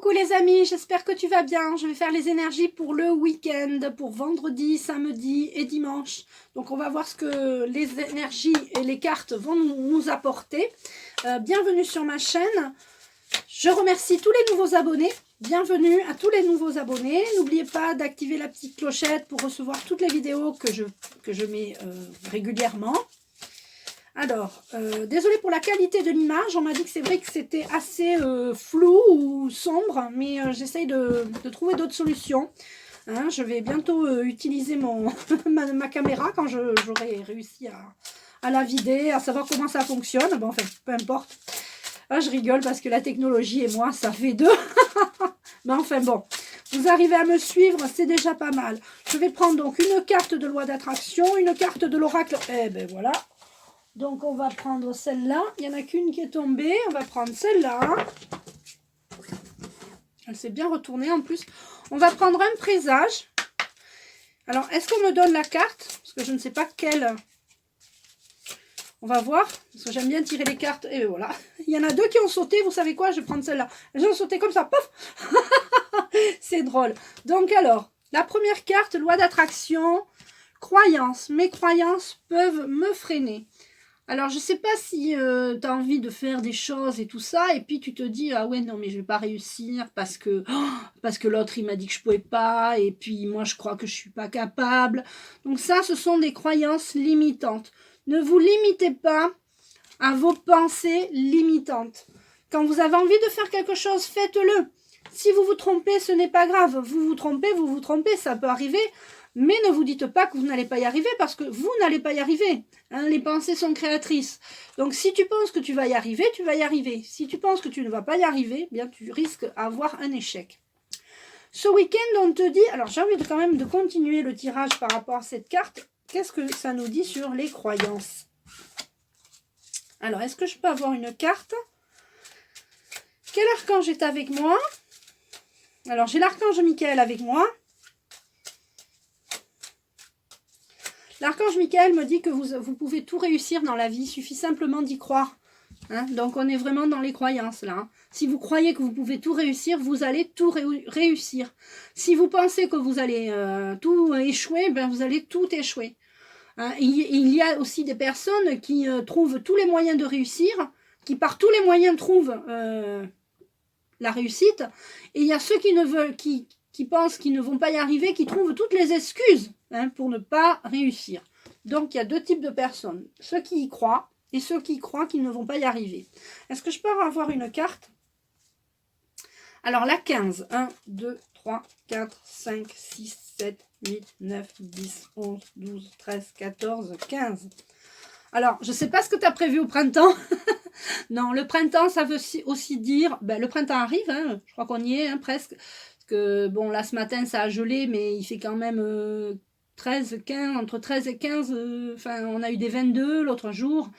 Coucou les amis, j'espère que tu vas bien. Je vais faire les énergies pour le week-end, pour vendredi, samedi et dimanche. Donc on va voir ce que les énergies et les cartes vont nous apporter. Bienvenue sur ma chaîne. Je remercie tous les nouveaux abonnés. Bienvenue à tous les nouveaux abonnés. N'oubliez pas d'activer la petite clochette pour recevoir toutes les vidéos que je mets régulièrement. Alors, désolée pour la qualité de l'image, on m'a dit que c'est vrai que c'était assez flou ou sombre, mais j'essaye de trouver d'autres solutions. Hein, je vais bientôt utiliser ma caméra quand j'aurai réussi à la vider, à savoir comment ça fonctionne. Bon, enfin, peu importe. Ah, je rigole parce que la technologie et moi, ça fait deux. Mais enfin bon, vous arrivez à me suivre, c'est déjà pas mal. Je vais prendre donc une carte de loi d'attraction, une carte de l'oracle. Eh ben voilà. Donc, on va prendre celle-là. Il n'y en a qu'une qui est tombée. On va prendre celle-là. Elle s'est bien retournée en plus. On va prendre un présage. Alors, est-ce qu'on me donne la carte? Parce que je ne sais pas quelle. On va voir. Parce que j'aime bien tirer les cartes. Et voilà. Il y en a deux qui ont sauté. Vous savez quoi? Je vais prendre celle-là. Elles ont sauté comme ça. Pof. C'est drôle. Donc, alors, la première carte, loi d'attraction. Croyances. Mes croyances peuvent me freiner. Alors, je ne sais pas si tu as envie de faire des choses et tout ça, et puis tu te dis, ah ouais, non, mais je ne vais pas réussir parce que l'autre, il m'a dit que je ne pouvais pas, et puis moi, je crois que je ne suis pas capable. Donc ça, ce sont des croyances limitantes. Ne vous limitez pas à vos pensées limitantes. Quand vous avez envie de faire quelque chose, faites-le. Si vous vous trompez, ce n'est pas grave. Vous vous trompez, ça peut arriver. Mais ne vous dites pas que vous n'allez pas y arriver parce que vous n'allez pas y arriver. Hein, les pensées sont créatrices. Donc si tu penses que tu vas y arriver, tu vas y arriver. Si tu penses que tu ne vas pas y arriver, bien tu risques d'avoir un échec. Ce week-end, on te dit... Alors j'ai envie quand même de continuer le tirage par rapport à cette carte. Qu'est-ce que ça nous dit sur les croyances? Alors, est-ce que je peux avoir une carte? Quel archange est avec moi? Alors, j'ai l'archange Michael avec moi. L'archange Michael me dit que vous pouvez tout réussir dans la vie, il suffit simplement d'y croire. Hein, donc on est vraiment dans les croyances là. Hein. Si vous croyez que vous pouvez tout réussir, vous allez tout réussir. Si vous pensez que vous allez tout échouer, ben vous allez tout échouer. Hein, il y a aussi des personnes qui trouvent tous les moyens de réussir, qui par tous les moyens trouvent la réussite. Et il y a ceux qui ne veulent, qui pensent qu'ils ne vont pas y arriver, qui trouvent toutes les excuses pour ne pas réussir. Donc, il y a deux types de personnes. Ceux qui y croient et ceux qui croient qu'ils ne vont pas y arriver. Est-ce que je peux avoir une carte? Alors, la 15. 1, 2, 3, 4, 5, 6, 7, 8, 9, 10, 11, 12, 13, 14, 15. Alors, je ne sais pas ce que tu as prévu au printemps. Non, le printemps, ça veut aussi dire... Ben, le printemps arrive, hein, je crois qu'on y est presque. Parce que, bon, là, ce matin, ça a gelé, mais il fait quand même 13, 15, entre 13 et 15. Enfin, on a eu des 22 l'autre jour.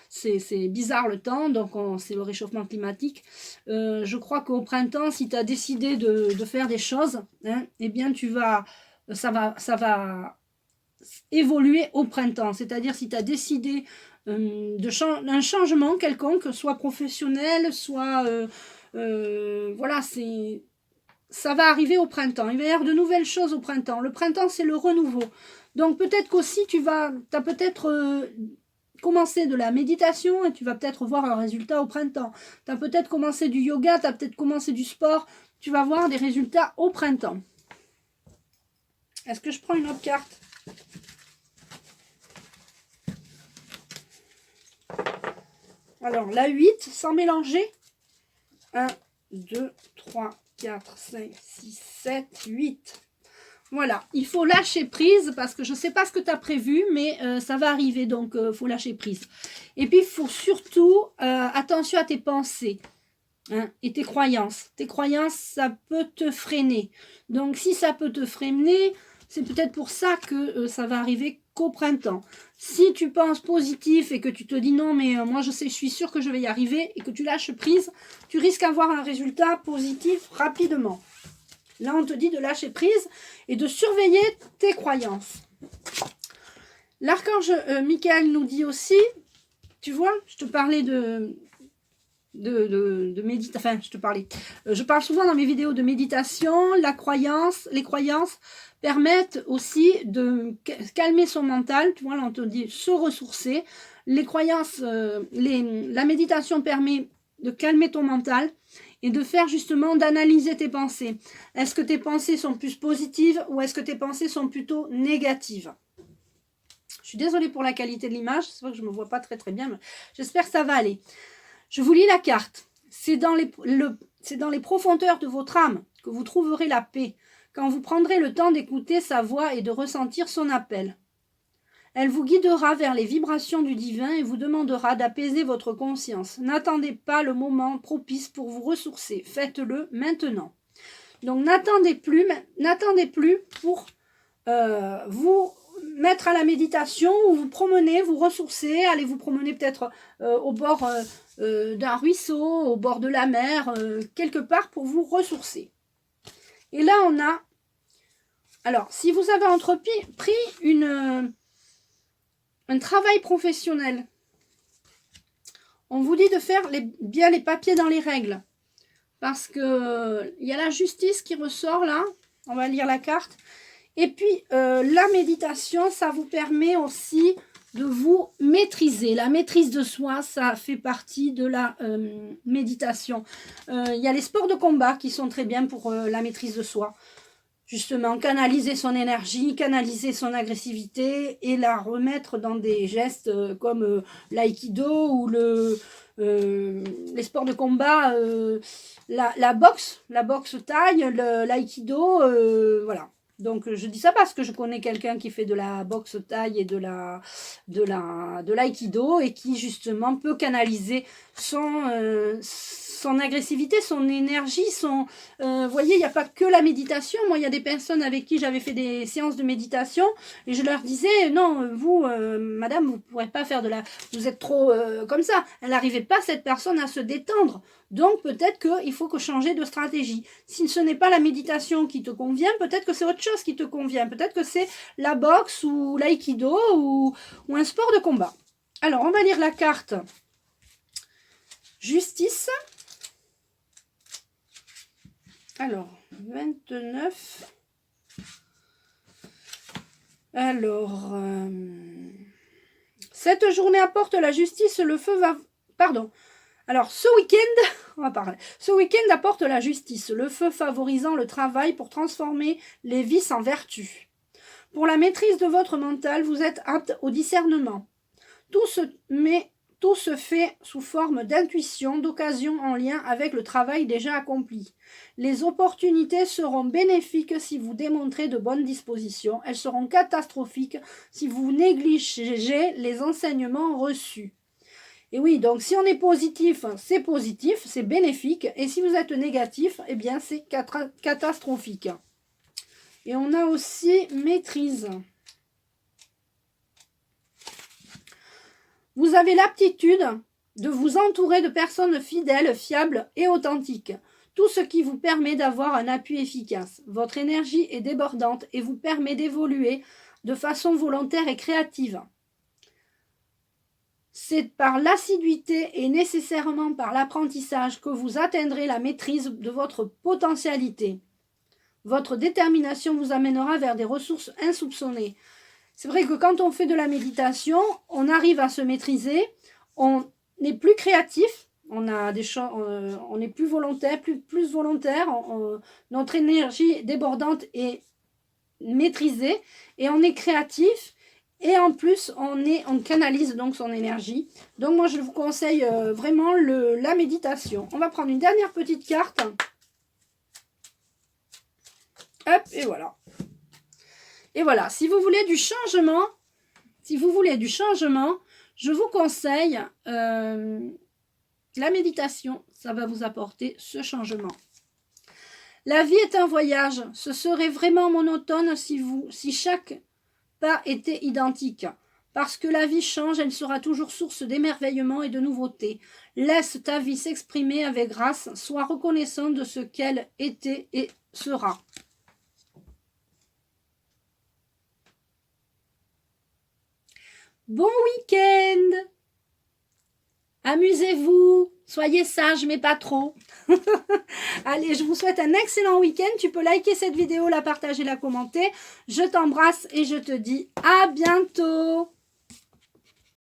C'est bizarre le temps, donc c'est le réchauffement climatique. Je crois qu'au printemps, si tu as décidé de faire des choses, hein, eh bien, ça va évoluer au printemps. C'est-à-dire si tu as décidé d'un changement quelconque, soit professionnel, soit... voilà, ça va arriver au printemps. Il va y avoir de nouvelles choses au printemps. Le printemps, c'est le renouveau. Donc peut-être qu'aussi, tu as peut-être commencé de la méditation et tu vas peut-être voir un résultat au printemps. Tu as peut-être commencé du yoga, tu as peut-être commencé du sport. Tu vas voir des résultats au printemps. Est-ce que je prends une autre carte? Alors, la 8, sans mélanger. 1, 2, 3, 4, 5, 6, 7, 8. Voilà, il faut lâcher prise parce que je ne sais pas ce que tu as prévu, mais ça va arriver, donc il faut lâcher prise. Et puis, il faut surtout attention à tes pensées et tes croyances. Tes croyances, ça peut te freiner. Donc, si ça peut te freiner, c'est peut-être pour ça que ça va arriver qu'au printemps. Si tu penses positif et que tu te dis non, mais moi je suis sûre que je vais y arriver et que tu lâches prise, tu risques d'avoir un résultat positif rapidement. Là, on te dit de lâcher prise et de surveiller tes croyances. L'archange Michael nous dit aussi, tu vois, je te parlais de de méditation. Enfin, je parle souvent dans mes vidéos de méditation. Les croyances permettent aussi de calmer son mental. Tu vois, là, on te dit se ressourcer. Les croyances, la méditation permet de calmer ton mental et de faire justement, d'analyser tes pensées. Est-ce que tes pensées sont plus positives ou est-ce que tes pensées sont plutôt négatives? Je suis désolée pour la qualité de l'image, c'est vrai que je ne me vois pas très bien, mais j'espère que ça va aller. Je vous lis la carte. C'est dans les profondeurs de votre âme que vous trouverez la paix, quand vous prendrez le temps d'écouter sa voix et de ressentir son appel. Elle vous guidera vers les vibrations du divin et vous demandera d'apaiser votre conscience. N'attendez pas le moment propice pour vous ressourcer. Faites-le maintenant. Donc n'attendez plus pour vous mettre à la méditation ou vous promener, vous ressourcer, allez vous promener peut-être au bord d'un ruisseau, au bord de la mer, quelque part pour vous ressourcer. Et là on a, alors si vous avez entrepris un travail professionnel, on vous dit de faire bien les papiers dans les règles, parce que il y a la justice qui ressort là, on va lire la carte. Et puis, la méditation, ça vous permet aussi de vous maîtriser. La maîtrise de soi, ça fait partie de la méditation. Il y a les sports de combat qui sont très bien pour la maîtrise de soi. Justement, canaliser son énergie, canaliser son agressivité et la remettre dans des gestes comme l'aïkido ou les sports de combat, la boxe thaï, l'aïkido, voilà. Donc je dis ça parce que je connais quelqu'un qui fait de la boxe thaï et de l'aïkido et qui justement peut canaliser son agressivité, son énergie, vous voyez, il n'y a pas que la méditation. Moi, il y a des personnes avec qui j'avais fait des séances de méditation et je leur disais, non, vous, madame, vous ne pourrez pas faire vous êtes trop comme ça. Elle n'arrivait pas, cette personne, à se détendre. Donc, peut-être qu'il faut changer de stratégie. Si ce n'est pas la méditation qui te convient, peut-être que c'est autre chose qui te convient. Peut-être que c'est la boxe ou l'aïkido ou un sport de combat. Alors, on va lire la carte Justice. Alors, 29. Alors, cette journée apporte la justice, le feu va... Pardon. Alors, ce week-end, on va parler. Ce week-end apporte la justice, le feu favorisant le travail pour transformer les vices en vertus. Pour la maîtrise de votre mental, vous êtes apte au discernement. Tout se fait sous forme d'intuition, d'occasion en lien avec le travail déjà accompli. Les opportunités seront bénéfiques si vous démontrez de bonnes dispositions. Elles seront catastrophiques si vous négligez les enseignements reçus. Et oui, donc si on est positif, c'est bénéfique. Et si vous êtes négatif, eh bien c'est catastrophique. Et on a aussi maîtrise. Vous avez l'aptitude de vous entourer de personnes fidèles, fiables et authentiques. Tout ce qui vous permet d'avoir un appui efficace. Votre énergie est débordante et vous permet d'évoluer de façon volontaire et créative. C'est par l'assiduité et nécessairement par l'apprentissage que vous atteindrez la maîtrise de votre potentialité. Votre détermination vous amènera vers des ressources insoupçonnées. C'est vrai que quand on fait de la méditation, on arrive à se maîtriser, on est plus créatif, on est plus volontaire, plus volontaire, notre énergie débordante est maîtrisée et on est créatif. Et en plus, on canalise donc son énergie. Donc moi, je vous conseille vraiment la méditation. On va prendre une dernière petite carte. Hop, et voilà. Et voilà, si vous voulez du changement, je vous conseille la méditation. Ça va vous apporter ce changement. La vie est un voyage. Ce serait vraiment monotone si chaque pas était identique. Parce que la vie change, elle sera toujours source d'émerveillement et de nouveautés. Laisse ta vie s'exprimer avec grâce, sois reconnaissant de ce qu'elle était et sera. Bon week-end! Amusez-vous, soyez sages, mais pas trop. Allez, je vous souhaite un excellent week-end. Tu peux liker cette vidéo, la partager, la commenter. Je t'embrasse et je te dis à bientôt.